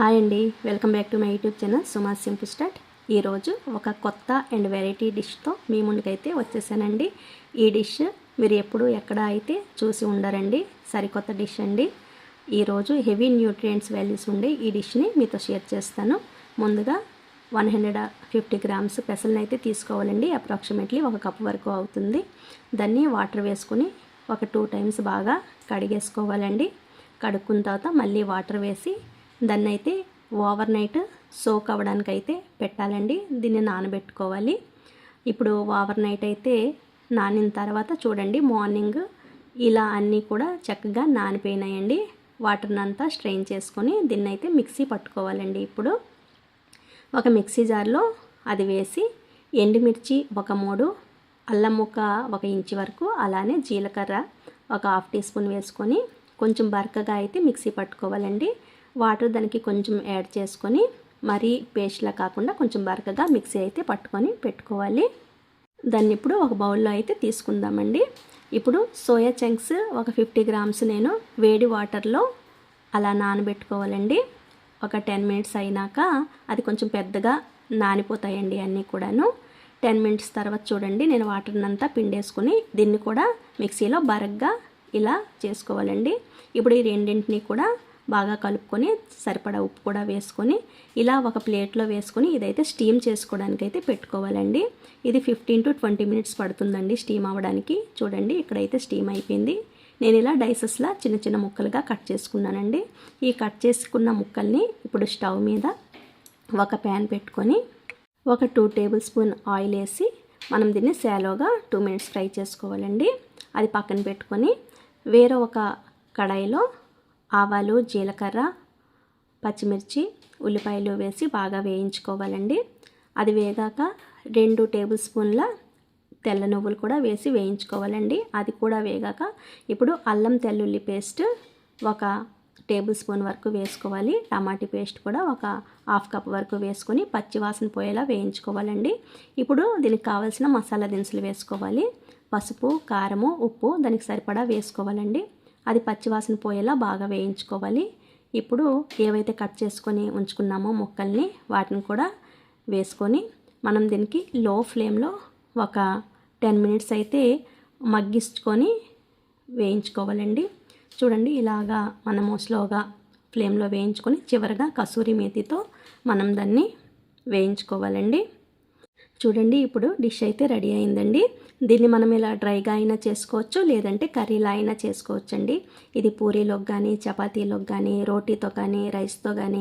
Hi అండి, welcome back to my YouTube channel Suma simple start. ఈరోజు ఒక కొత్త అండ్ వెరైటీ డిష్తో మీ ముందుకైతే వచ్చేసానండి. ఈ డిష్ మీరు ఎప్పుడు ఎక్కడ అయితే చూసి ఉండరండి. సరికొత్త డిష్ అండి. ఈరోజు హెవీ న్యూట్రియంట్స్ వాల్యూస్ ఉండే ఈ డిష్ని మీతో షేర్ చేస్తాను. ముందుగా 150 గ్రామ్స్ పెసలను అయితే తీసుకోవాలండి. అప్రాక్సిమేట్లీ 1 కప్ వరకు అవుతుంది. దాన్ని వాటర్ వేసుకుని ఒక 2 టైమ్స్ బాగా కడిగేసుకోవాలండి. కడుక్కున్న తర్వాత మళ్ళీ వాటర్ వేసి దాన్ని అయితే ఓవర్ నైట్ సోక్ అవ్వడానికి అయితే పెట్టాలండి. దీన్ని నానబెట్టుకోవాలి. ఇప్పుడు ఓవర్ నైట్ అయితే నానిన తర్వాత చూడండి, మార్నింగ్ ఇలా అన్నీ కూడా చక్కగా నానిపోయినాయండి. వాటర్ని అంతా స్ట్రెయిన్ చేసుకొని దీన్ని అయితే మిక్సీ పట్టుకోవాలండి. ఇప్పుడు ఒక మిక్సీ జార్లో అది వేసి ఎండుమిర్చి ఒక 3, అల్లం ముక్క 1 ఇంచు వరకు, అలానే జీలకర్ర ఒక 1/2 టీ స్పూన్ వేసుకొని కొంచెం బరకగా అయితే మిక్సీ పట్టుకోవాలండి. వాటర్ దానికి కొంచెం యాడ్ చేసుకొని మరీ పేస్ట్లా కాకుండా కొంచెం బరకగా మిక్సీ అయితే పట్టుకొని పెట్టుకోవాలి. దాన్ని ఇప్పుడు ఒక బౌల్లో అయితే తీసుకుందామండి. ఇప్పుడు సోయా చంక్స్ ఒక 50 గ్రామ్స్ నేను వేడి వాటర్లో అలా నానబెట్టుకోవాలండి. ఒక 10 మినిట్స్ అయినాక అది కొంచెం పెద్దగా నానిపోతాయండి అన్నీ కూడాను. 10 మినిట్స్ తర్వాత చూడండి, నేను వాటర్ని అంతా పిండేసుకుని దీన్ని కూడా మిక్సీలో బరగ్గా ఇలా చేసుకోవాలండి. ఇప్పుడు ఈ రెండింటిని కూడా బాగా కలుపుకొని సరిపడా ఉప్పు కూడా వేసుకొని ఇలా ఒక ప్లేట్లో వేసుకొని ఇదైతే స్టీమ్ చేసుకోవడానికి అయితే పెట్టుకోవాలండి. ఇది 15 to 20 మినిట్స్ పడుతుందండి స్టీమ్ అవ్వడానికి. చూడండి, ఇక్కడైతే స్టీమ్ అయిపోయింది. నేను ఇలా డైసెస్లా చిన్న చిన్న ముక్కలుగా కట్ చేసుకున్నానండి. ఈ కట్ చేసుకున్న ముక్కల్ని ఇప్పుడు స్టవ్ మీద ఒక ప్యాన్ పెట్టుకొని ఒక 2 టేబుల్ స్పూన్ ఆయిల్ వేసి మనం దీన్ని శాలోగా 2 మినిట్స్ ఫ్రై చేసుకోవాలండి. అది పక్కన పెట్టుకొని వేరే ఒక కడాయిలో ఆవాలు, జీలకర్ర, పచ్చిమిర్చి, ఉల్లిపాయలు వేసి బాగా వేయించుకోవాలండి. అది వేగాక 2 టేబుల్ స్పూన్ల తెల్ల నువ్వులు కూడా వేసి వేయించుకోవాలండి. అది కూడా వేగాక ఇప్పుడు అల్లం తెల్లుల్లి పేస్ట్ ఒక టేబుల్ స్పూన్ వరకు వేసుకోవాలి. టమాటా పేస్ట్ కూడా ఒక 1/2 కప్ వరకు వేసుకొని పచ్చివాసన పోయేలా వేయించుకోవాలండి. ఇప్పుడు దీనికి కావాల్సిన మసాలా దినుసులు వేసుకోవాలి. పసుపు, కారము, ఉప్పు దానికి సరిపడా వేసుకోవాలండి. అది పచ్చివాసన పోయేలా బాగా వేయించుకోవాలి. ఇప్పుడు ఏవైతే కట్ చేసుకొని ఉంచుకున్నామో ముక్కల్ని వాటిని కూడా వేసుకొని మనం దీనికి లో ఫ్లేమ్లో ఒక 10 మినిట్స్ అయితే మగ్గించుకొని వేయించుకోవాలండి. చూడండి, ఇలాగా మనము స్లోగా ఫ్లేమ్లో వేయించుకొని చివరిగా కసూరి మేతితో మనం దాన్ని వేయించుకోవాలండి. చూడండి, ఇప్పుడు డిష్ అయితే రెడీ అయిందండి. దీన్ని మనం ఇలా డ్రైగా అయినా చేసుకోవచ్చు, లేదంటే కర్రీలా అయినా చేసుకోవచ్చండి. ఇది పూరీలోకి కానీ, చపాతీలోకి కానీ, రోటీతో కానీ, రైస్తో కానీ